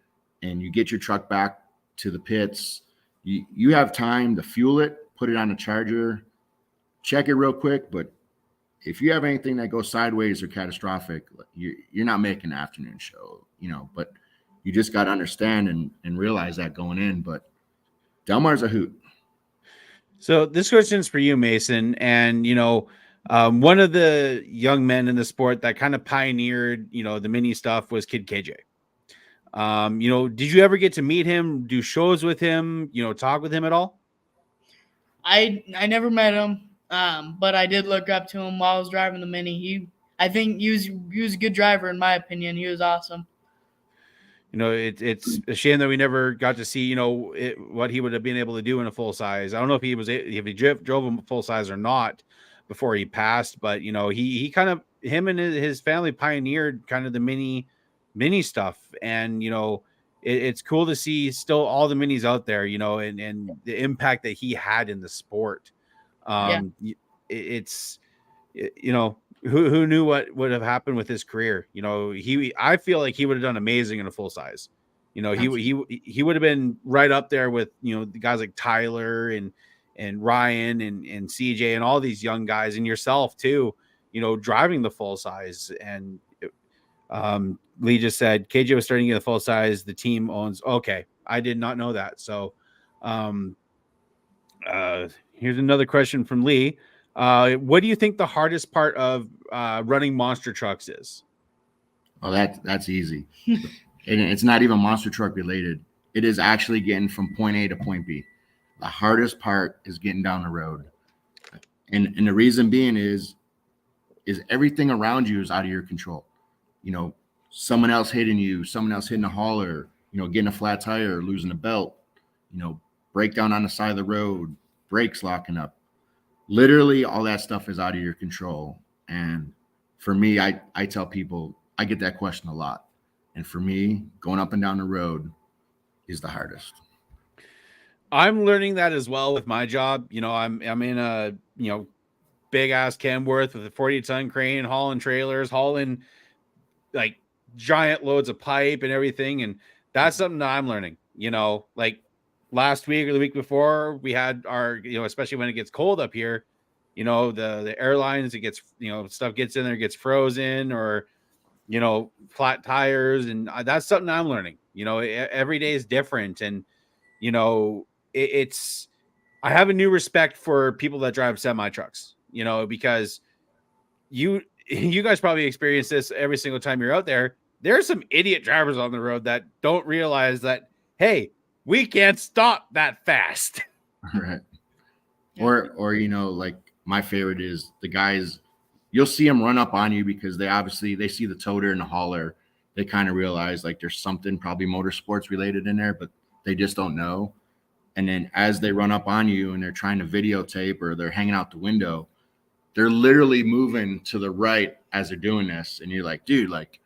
and you get your truck back to the pits, you have time to fuel it, put it on a charger, check it real quick. But if you have anything that goes sideways or catastrophic, you're not making an afternoon show, but you just got to understand and realize that going in. But Del Mar's a hoot. So this question is for you, Mason. And, one of the young men in the sport that kind of pioneered, the mini stuff was Kid KJ. Did you ever get to meet him, do shows with him, talk with him at all? I never met him, but I did look up to him while I was driving the mini. I think he was a good driver, in my opinion. He was awesome. It's a shame that we never got to see, what he would have been able to do in a full size. I don't know if he drove him full size or not before he passed, but he kind of, him and his family pioneered kind of the mini stuff. And, it's cool to see still all the minis out there, and the impact that he had in the sport. It's, who knew what would have happened with his career? I feel like he would have done amazing in a full size. He would have been right up there with, the guys like Tyler and Ryan and CJ and all these young guys, and yourself too, driving the full size. And Lee just said KJ was starting to get the full size. The team owns. Okay, I did not know that. So here's another question from Lee. What do you think the hardest part of running monster trucks is? Oh, that's easy. And it's not even monster truck related. It is actually getting from point A to point B. The hardest part is getting down the road. And the reason being is everything around you is out of your control. Someone else hitting you, someone else hitting a hauler, getting a flat tire, losing a belt, breakdown on the side of the road, brakes locking up. Literally all that stuff is out of your control. And for me, I tell people, I get that question a lot. And for me, going up and down the road is the hardest. I'm learning that as well with my job. I'm in a, big ass Kenworth with a 40-ton crane, hauling trailers, hauling like giant loads of pipe and everything. And that's something that I'm learning, like last week or the week before we had our, especially when it gets cold up here, the airlines, it gets, stuff gets in there, gets frozen, or, flat tires. And that's something I'm learning, every day is different. And, it's, I have a new respect for people that drive semi trucks, because you guys probably experience this every single time you're out there. There are some idiot drivers on the road that don't realize that, hey, we can't stop that fast. Right. Or like my favorite is the guys, you'll see them run up on you because they see the toter and the hauler. They kind of realize like there's something probably motorsports related in there, but they just don't know. And then as they run up on you and they're trying to videotape or they're hanging out the window, they're literally moving to the right as they're doing this. And you're like, dude, like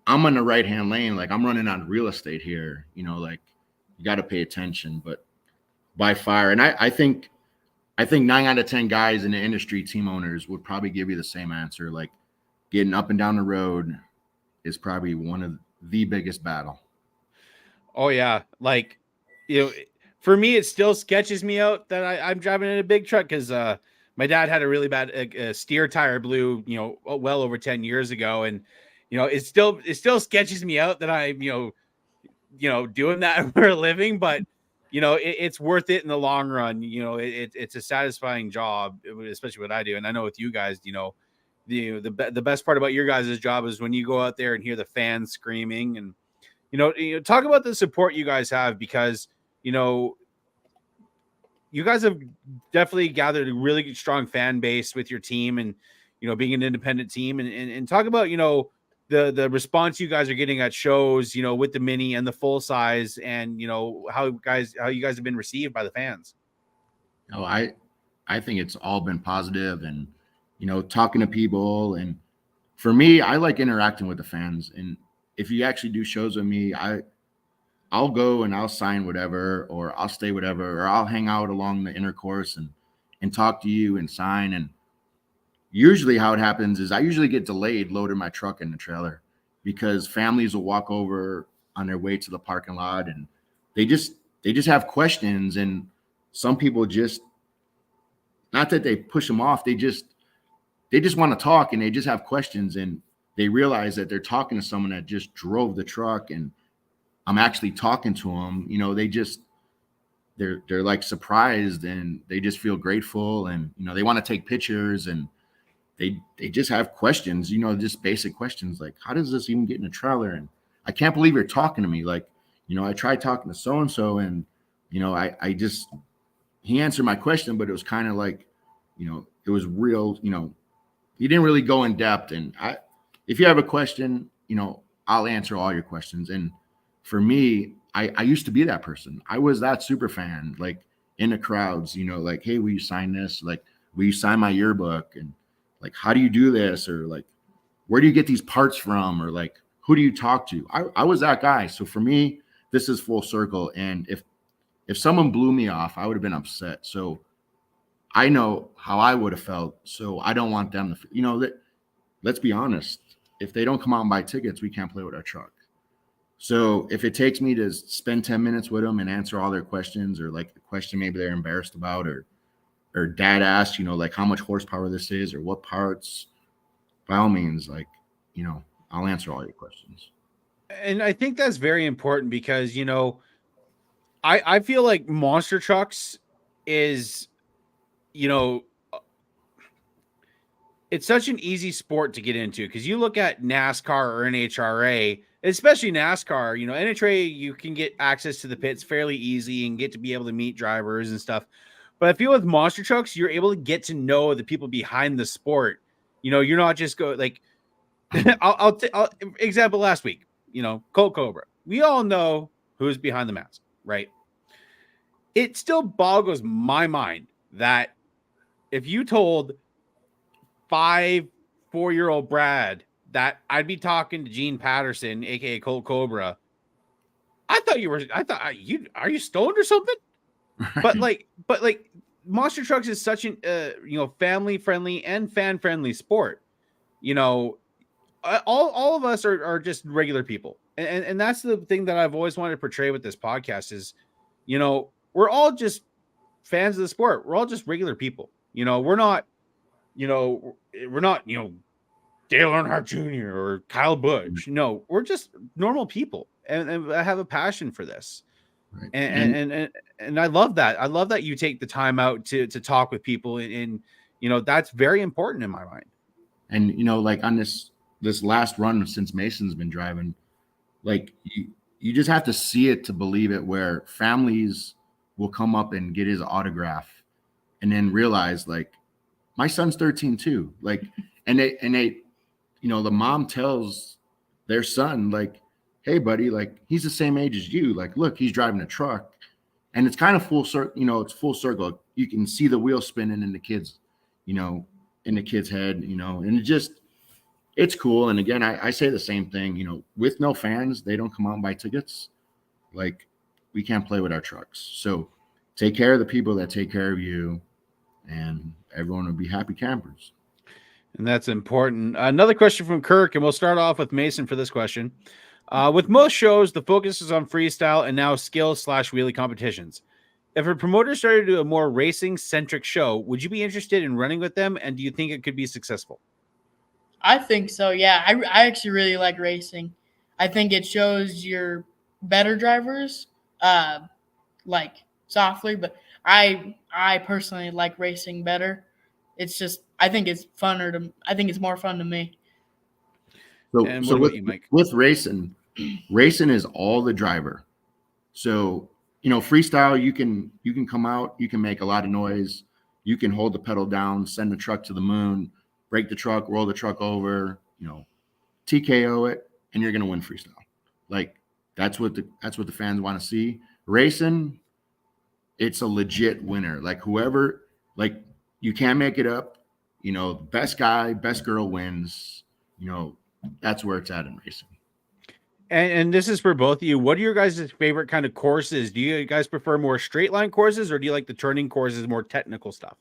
I'm on the right-hand lane. Like I'm running on real estate here, like you got to pay attention. But by far, and I think 9 out of 10 guys in the industry, team owners, would probably give you the same answer. Like getting up and down the road is probably one of the biggest battle. Oh yeah. Like, for me, it still sketches me out that I'm driving in a big truck because my dad had a really bad steer tire blew, well over 10 years ago. And, it still sketches me out that I'm, doing that for a living, but it's worth it in the long run. It's a satisfying job, especially what I do. And I know with you guys, the best part about your guys' job is when you go out there and hear the fans screaming and, talk about the support you guys have, because, you guys have definitely gathered a really strong fan base with your team and, being an independent team, and talk about, the response you guys are getting at shows, with the mini and the full size, and, how you guys have been received by the fans. Oh, I think it's all been positive and, talking to people. And for me, I like interacting with the fans. And if you actually do shows with me, I'll go and I'll sign whatever, or I'll stay whatever, or I'll hang out along the intercourse and talk to you and sign. And usually how it happens is I usually get delayed loading my truck in the trailer because families will walk over on their way to the parking lot and they just have questions. And some people just, not that they push them off, they just want to talk and they just have questions, and they realize that they're talking to someone that just drove the truck and I'm actually talking to them. They're like surprised and they just feel grateful, and they want to take pictures, and they just have questions, just basic questions like, how does this even get in a trailer? And I can't believe you're talking to me. Like, I tried talking to so and so, and I just, he answered my question, but it was kind of like, it was real. He didn't really go in depth. And if you have a question, I'll answer all your questions. And for me, I used to be that person. I was that super fan, like in the crowds, like, hey, will you sign this? Like, will you sign my yearbook? And like, how do you do this? Or like, where do you get these parts from? Or like, who do you talk to? I was that guy. So for me, this is full circle. And if someone blew me off, I would have been upset. So I know how I would have felt. So I don't want them to, let's be honest. If they don't come out and buy tickets, we can't play with our truck. So if it takes me to spend 10 minutes with them and answer all their questions, or like a question maybe they're embarrassed about, or dad asked, like how much horsepower this is or what parts, by all means, like, I'll answer all your questions. And I think that's very important because, I feel like monster trucks is, it's such an easy sport to get into, because you look at NASCAR or NHRA, especially NASCAR, NHRA, you can get access to the pits fairly easy and get to be able to meet drivers and stuff. But I feel with monster trucks, you're able to get to know the people behind the sport. You're not just go like, I'll example last week, Colt Cobra. We all know who's behind the mask, right? It still boggles my mind that if you told 4-year-old Brad that I'd be talking to Gene Patterson, aka Colt Cobra, are you stoned or something? But like monster trucks is such an family friendly and fan friendly sport. You know, all of us are just regular people, and that's the thing that I've always wanted to portray with this podcast is, we're all just fans of the sport. We're all just regular people. We're not, Dale Earnhardt Jr. or Kyle Busch. No, we're just normal people, and I have a passion for this. Right. And I love that. I love that you take the time out to talk with people, and that's very important in my mind. And like on this last run since Mason's been driving, like you just have to see it to believe it, where families will come up and get his autograph and then realize, like, my son's 13 too. Like, and they the mom tells their son, like, hey buddy, like, he's the same age as you. Like, look, he's driving a truck. And it's kind of full circle, it's full circle. You can see the wheel spinning in the kids, in the kid's head, and it's cool. And again, I say the same thing, with no fans, they don't come out and buy tickets. Like, we can't play with our trucks. So take care of the people that take care of you, and everyone will be happy campers. And that's important. Another question from Kirk, and we'll start off with Mason for this question. With most shows, the focus is on freestyle and now skill/wheelie competitions. If a promoter started to do a more racing-centric show, would you be interested in running with them, and do you think it could be successful? I think so, yeah. I actually really like racing. I think it shows you're better drivers, like softly, but I personally like racing better. It's just, I think it's more fun to me. So with racing is all the driver. So, freestyle, you can come out, you can make a lot of noise, you can hold the pedal down, send the truck to the moon, break the truck, roll the truck over, TKO it, and you're gonna win freestyle. Like, that's what the fans want to see. Racing, it's a legit winner. Like, whoever, like, you can't make it up. Best guy, best girl wins. That's where it's at in racing. And this is for both of you. What are your guys' favorite kind of courses? Do you guys prefer more straight line courses, or do you like the turning courses, more technical stuff?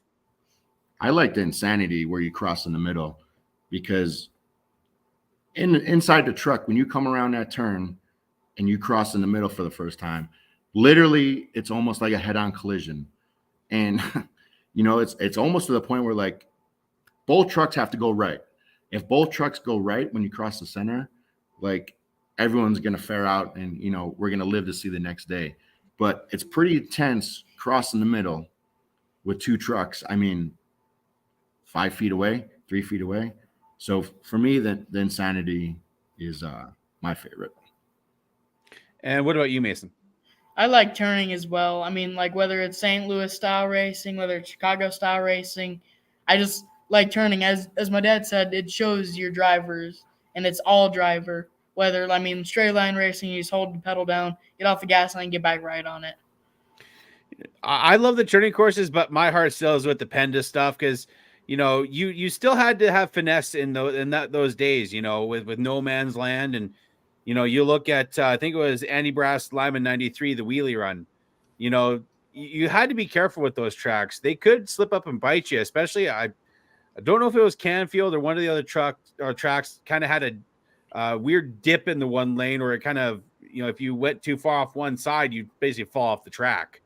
I like the Insanity where you cross in the middle, because inside the truck, when you come around that turn and you cross in the middle for the first time, literally it's almost like a head-on collision. And it's almost to the point where, like, both trucks have to go right. If both trucks go right when you cross the center, like, everyone's going to fare out, and, we're going to live to see the next day. But it's pretty intense crossing the middle with two trucks. I mean, 5 feet away, 3 feet away. So for me, the Insanity is my favorite. And what about you, Mason? I like turning as well. I mean, like, whether it's St. Louis style racing, whether it's Chicago style racing, I just like turning. As my dad said, it shows your drivers, and it's all driver. Whether, straight line racing, you just hold the pedal down, get off the gas line, get back right on it. I love the turning courses, but my heart still is with the Penda stuff, because you still had to have finesse in those days, with no man's land. And you look at I think it was Andy Brass Lyman 93, the wheelie run. You had to be careful with those tracks. They could slip up and bite you, especially I don't know if it was Canfield or one of the other tracks kind of had a weird dip in the one lane, or it kind of, if you went too far off one side, you'd basically fall off the track.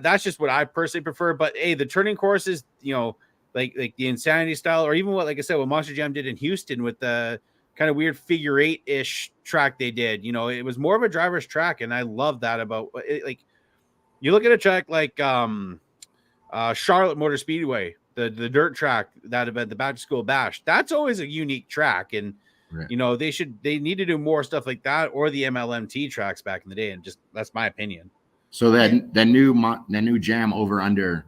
That's just what I personally prefer. But hey, the turning courses, like the Insanity style, or even what Monster Jam did in Houston with the kind of weird figure 8-ish track they did, it was more of a driver's track. And I love that about it. Like, you look at a track like Charlotte Motor Speedway, the dirt track that event, the Back to School Bash, that's always a unique track. And right. They need to do more stuff like that, or the MLMT tracks back in the day. And just, that's my opinion. So that new jam over under,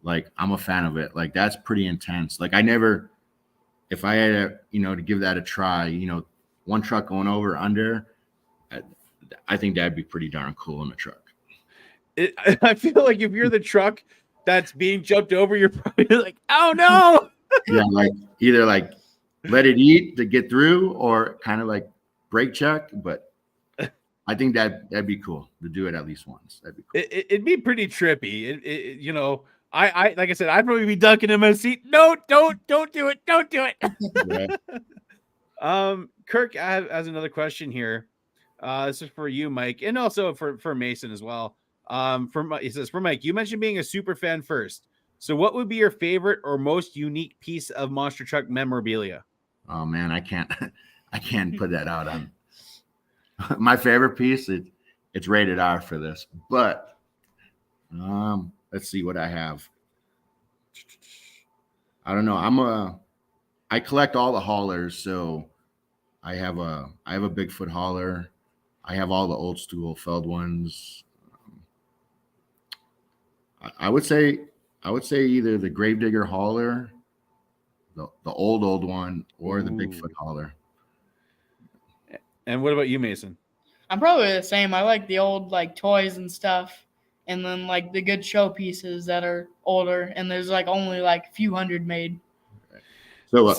like, I'm a fan of it. Like, that's pretty intense. Like, if I had to give that a try, one truck going over under, I think that'd be pretty darn cool in a truck. I feel like if you're the truck that's being jumped over, you're probably like, oh no. Yeah, like, either like let it eat to get through, or kind of like brake check. But I think that'd be cool to do it at least once. That'd be cool. It'd be pretty trippy. You know, I like I said, I'd probably be ducking in my seat. No, don't do it. Don't do it. Yeah. Kirk has another question here. This is for you, Mike, and also for Mason as well. He says, for Mike, you mentioned being a super fan first. So what would be your favorite or most unique piece of Monster Truck memorabilia? Oh man, I can't put that out on my favorite piece. It's rated R for this, but let's see what I have. I don't know. I collect all the haulers, so I have a Bigfoot hauler. I have all the old school Feld ones. I would say either the Gravedigger hauler, the old one, or the Bigfoot hauler. And what about you, Mason? I'm probably the same. I like the old like toys and stuff, and then like the good show pieces that are older, and there's like only like a few hundred made. So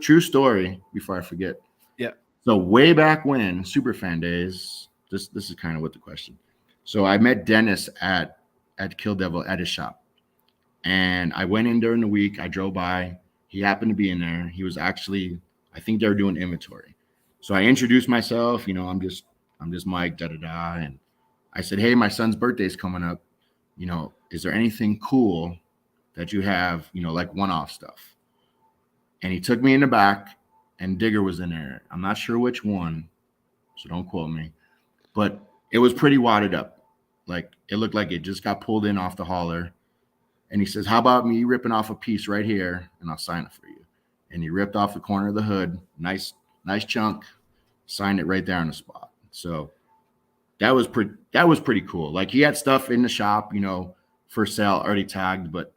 true story. Before I forget. Yeah. So way back when, Superfan days. This is kind of what the question. So I met Dennis at Kill Devil at his shop, and I went in during the week. I drove by. He happened to be in there. He was actually, I think they were doing inventory. So I introduced myself. You know, I'm just Mike. And I said, hey, my son's birthday's coming up. You know, is there anything cool that you have? You know, like one-off stuff. And he took me in the back, and Digger was in there. I'm not sure which one, so don't quote me. But it was pretty wadded up. Like, it looked like it just got pulled in off the hauler. And he says, how about me ripping off a piece right here, and I'll sign it for you. And he ripped off the corner of the hood. Nice chunk. Signed it right there on the spot. So that was pretty cool. Like, he had stuff in the shop, you know, for sale, already tagged, but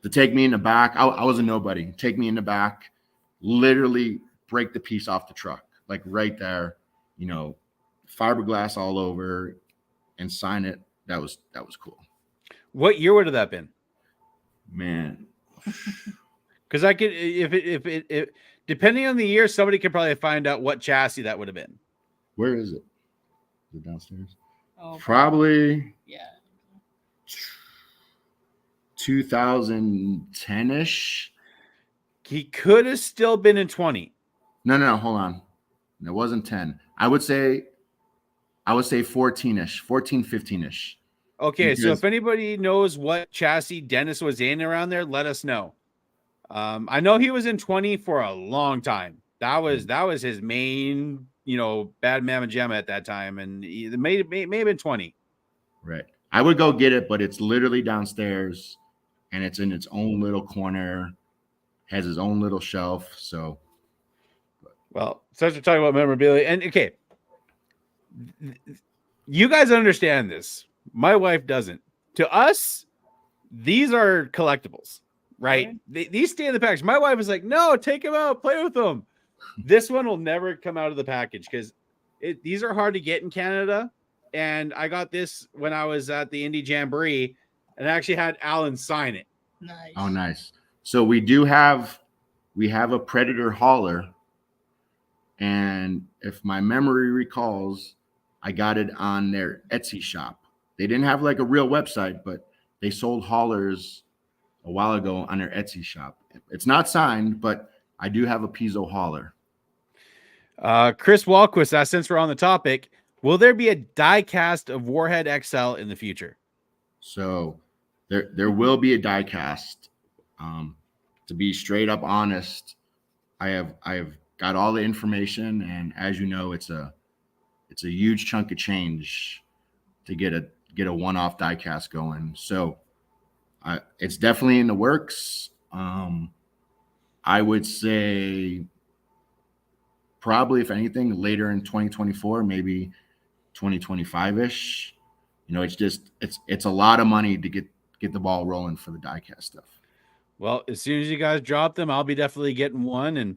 to take me in the back, I was a nobody. Take me in the back, literally break the piece off the truck, like right there, you know, fiberglass all over, and sign it. That was cool. What year would have that been? Man, because I could, if it depending on the year, somebody could probably find out what chassis that would have been. Where is it? Is it downstairs? Oh, probably. Yeah. 2010-ish. He could have still been in 20. No, hold on. It wasn't 10. I would say 14-ish, 14, 15-ish. Okay, so if anybody knows what chassis Dennis was in around there, let us know. I know he was in 20 for a long time. That was his main, you know, Bad Mama Gemma at that time, and it may have been 20. Right. I would go get it, but it's literally downstairs, and it's in its own little corner, has its own little shelf. So, well, since we're talking about memorabilia, and okay, you guys understand this. My wife doesn't. To us, these are collectibles, right? These stay in the package. My wife is like, no, take them out, play with them. This one will never come out of the package because these are hard to get in Canada. And I got this when I was at the Indie Jamboree, and I actually had Alan sign it. Nice. Oh, nice. So we have a Predator hauler, and if my memory recalls, I got it on their Etsy shop. They didn't have like a real website, but they sold haulers a while ago on their Etsy shop. It's not signed, but I do have a Pizzo hauler. Chris Walquist asked, since we're on the topic, will there be a die cast of Warhead XL in the future? So there will be a die cast. To be straight up honest, I have got all the information, and as you know, it's a huge chunk of change to get a one-off die cast going. So it's definitely in the works. I would say probably, if anything, later in 2024, maybe 2025-ish. You know, it's a lot of money to get the ball rolling for the diecast stuff. Well, as soon as you guys drop them, I'll be definitely getting one. And,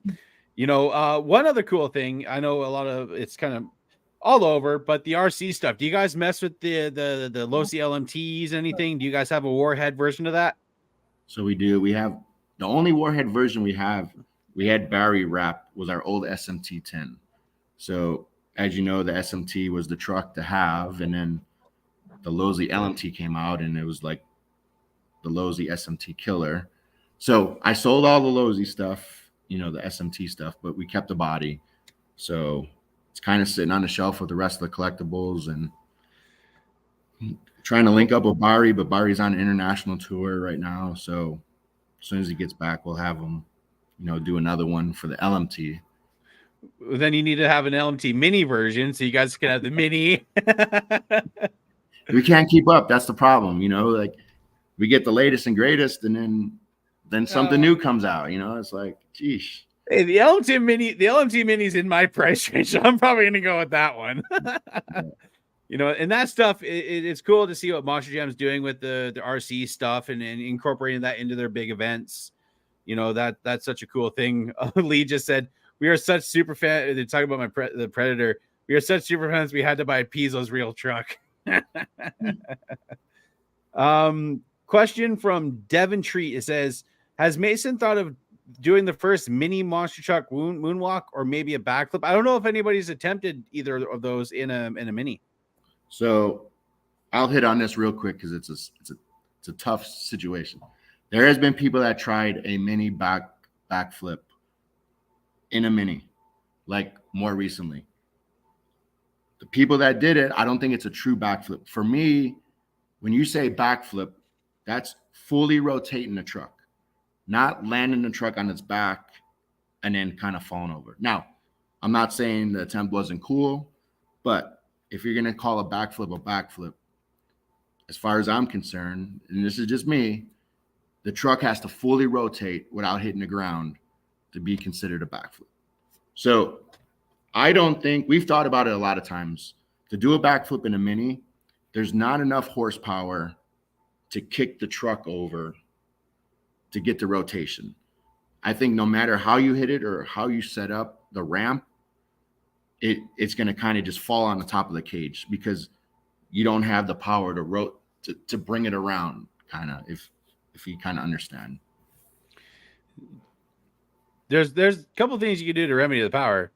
you know, one other cool thing, I know a lot of it's kind of all over, but the RC stuff. Do you guys mess with the Losi LMTs, anything? Do you guys have a Warhead version of that? So we do. We have the only Warhead version we have. We had Barry Wrap, was our old SMT 10. So as you know, the SMT was the truck to have, and then the Lowe's LMT came out, and it was like the Lowe's SMT killer. So I sold all the Lowe's stuff, the SMT stuff, but we kept the body. So it's kind of sitting on the shelf with the rest of the collectibles, and trying to link up with Barry, but Barry's on an international tour right now. So as soon as he gets back, we'll have him, do another one for the LMT. Then you need to have an LMT mini version so you guys can have the mini. We can't keep up. That's the problem. Like we get the latest and greatest, and then something new comes out. It's like, geez. Hey, the LMT mini's in my price range, so I'm probably gonna go with that one. And that stuff, it's cool to see what Monster Jam's doing with the RC stuff and incorporating that into their big events. That's such a cool thing. Lee just said, we are such super fans. They're talking about the Predator. We are such super fans. We had to buy Pizzo's real truck. Question from Devon Treat. It says, has Mason thought of doing the first mini monster truck moonwalk or maybe a backflip? I don't know if anybody's attempted either of those in a mini. So I'll hit on this real quick because it's a tough situation. There has been people that tried a mini backflip in a mini, like more recently. The people that did it, I don't think it's a true backflip. For me, when you say backflip, that's fully rotating the truck, not landing the truck on its back and then kind of falling over. Now, I'm not saying the attempt wasn't cool, but if you're going to call a backflip, as far as I'm concerned, and this is just me, the truck has to fully rotate without hitting the ground to be considered a backflip. So I don't think, we've thought about it a lot of times, to do a backflip in a mini, there's not enough horsepower to kick the truck over to get the rotation. I think no matter how you hit it or how you set up the ramp, it's going to kind of just fall on the top of the cage because you don't have the power to bring it around, kind of, if you kind of understand. There's a couple things you can do to remedy the power.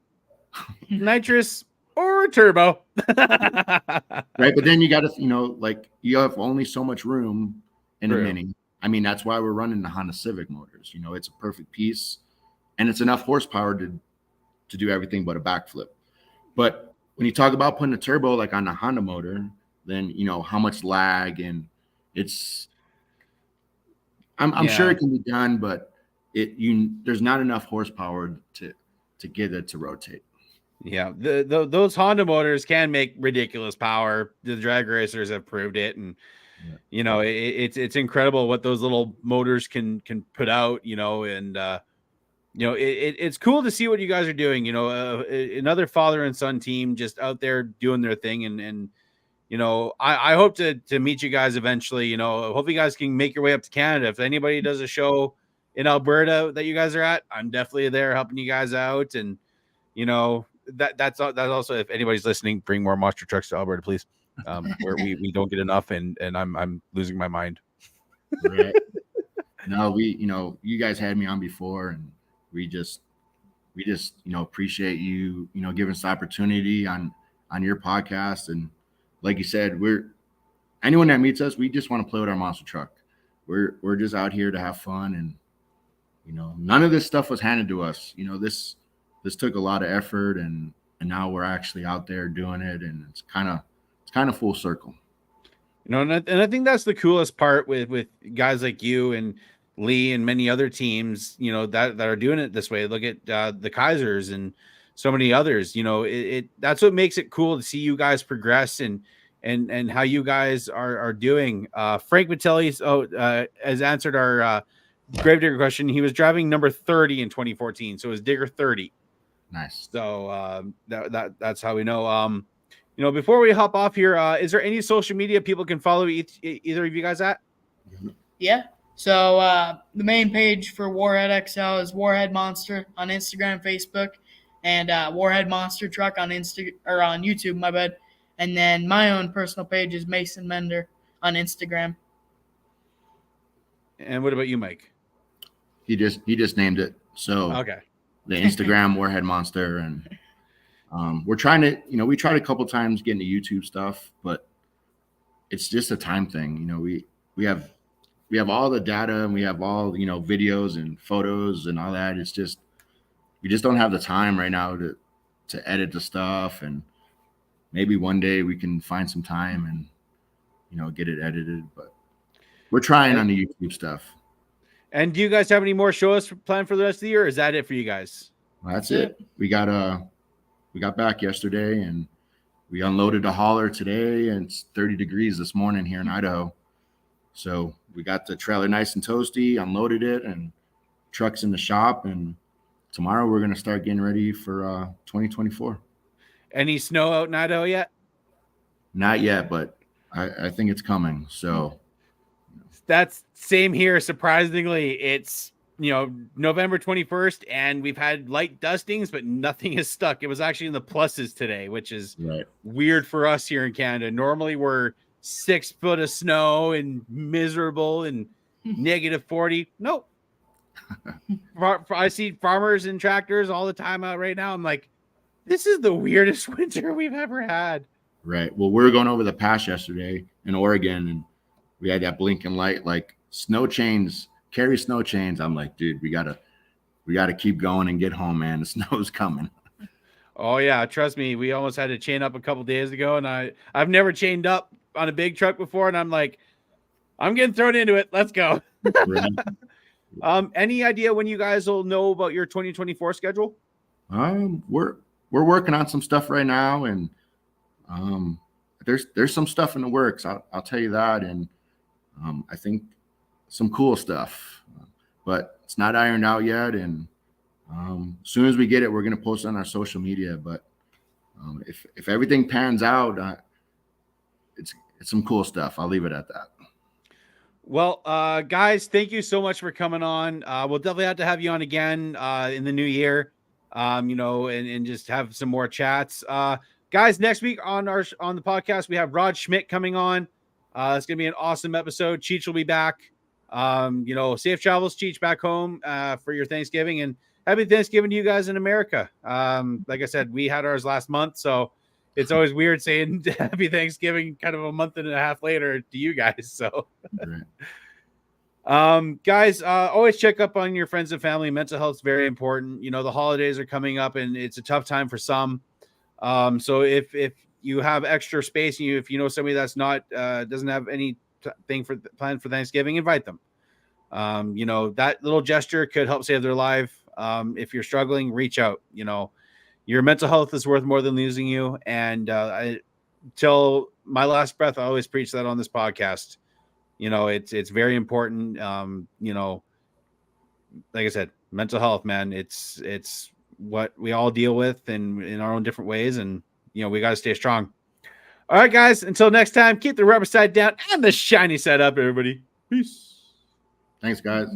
Nitrous or turbo. Right, but then you got to, like you have only so much room in a mini. I mean, that's why we're running the Honda Civic motors. It's a perfect piece, and it's enough horsepower to do everything but a backflip. But when you talk about putting a turbo like on the Honda motor, then how much lag, and I'm sure it can be done, but there's not enough horsepower to get it to rotate. Yeah, those Honda motors can make ridiculous power. The drag racers have proved it, and it's incredible what those little motors can put out. It's cool to see what you guys are doing. Another father and son team just out there doing their thing, and I hope to meet you guys eventually. Hope you guys can make your way up to Canada. If anybody does a show in Alberta that you guys are at, I'm definitely there helping you guys out, and that's also, if anybody's listening, bring more monster trucks to Alberta, please. Where we don't get enough, and I'm losing my mind. Right. No, you guys had me on before, and we just appreciate you, giving us the opportunity on your podcast. And like you said, anyone that meets us, we just want to play with our monster truck. We're just out here to have fun, and none of this stuff was handed to us. This took a lot of effort, and now we're actually out there doing it, and it's kind of full circle. And I think that's the coolest part with guys like you and Lee and many other teams, that are doing it this way. Look at the Kaisers and so many others. That's what makes it cool to see you guys progress and how you guys are doing. Frank Matelli has answered our Gravedigger question. He was driving number 30 in 2014, so it was Digger 30. Nice. So that's how we know. Before we hop off here, is there any social media people can follow either of you guys at? Yeah. So the main page for Warhead XL is Warhead Monster on Instagram, Facebook, and Warhead Monster Truck on on YouTube. My bad. And then my own personal page is Mason Mender on Instagram. And what about you, Mike? He just named it. So okay. The Instagram Warhead Monster, and We're trying to, we tried a couple times getting to YouTube stuff, but it's just a time thing. We have all the data and we have all, videos and photos and all that. It's just, we just don't have the time right now to edit the stuff. And maybe one day we can find some time and, get it edited, but we're trying on the YouTube stuff. And do you guys have any more shows planned for the rest of the year? Or is that it for you guys? Well, that's it. We got back yesterday and we unloaded a hauler today, and it's 30 degrees this morning here in Idaho. So we got the trailer nice and toasty, unloaded it, and truck's in the shop. And tomorrow we're going to start getting ready for 2024. Any snow out in Idaho yet? Not yet, but I think it's coming. So that's same here. Surprisingly, it's November 21st, and we've had light dustings, but nothing is stuck. It was actually in the pluses today, which is weird for us here in Canada. Normally we're 6 foot of snow and miserable and negative 40. Nope. I see farmers and tractors all the time out right now. I'm like, this is the weirdest winter we've ever had. Right. Well, we were going over the pass yesterday in Oregon, and we had that blinking light, like snow chains, carry snow chains. I'm like, dude, we gotta keep going and get home, man. The snow's coming. Oh yeah, trust me. We almost had to chain up a couple days ago, and I've never chained up on a big truck before, and I'm like, I'm getting thrown into it. Let's go. Right. Any idea when you guys will know about your 2024 schedule? We're working on some stuff right now, and there's some stuff in the works. I'll tell you that, and I think some cool stuff, but it's not ironed out yet. And as soon as we get it, we're going to post on our social media. But if everything pans out, it's some cool stuff. I'll leave it at that. Well, guys, thank you so much for coming on. We'll definitely have to have you on again in the new year, and just have some more chats. Guys, next week on the podcast, we have Rod Schmidt coming on. It's going to be an awesome episode. Cheech will be back. Safe travels, Cheech, back home for your Thanksgiving, and happy Thanksgiving to you guys in America. Like I said, we had ours last month, so it's always weird saying happy Thanksgiving kind of a month and a half later to you guys. So, guys, always check up on your friends and family. Mental health is very important. The holidays are coming up, and it's a tough time for some. So if you have extra space, and if you know somebody that's not doesn't have any thing planned for Thanksgiving, invite them. That little gesture could help save their life. If you're struggling, reach out. Your mental health is worth more than losing you. And till my last breath, I always preach that on this podcast. It's very important. Like I said, mental health, man, it's what we all deal with and in our own different ways. And, we got to stay strong. All right, guys, until next time, keep the rubber side down and the shiny side up, everybody. Peace. Thanks, guys.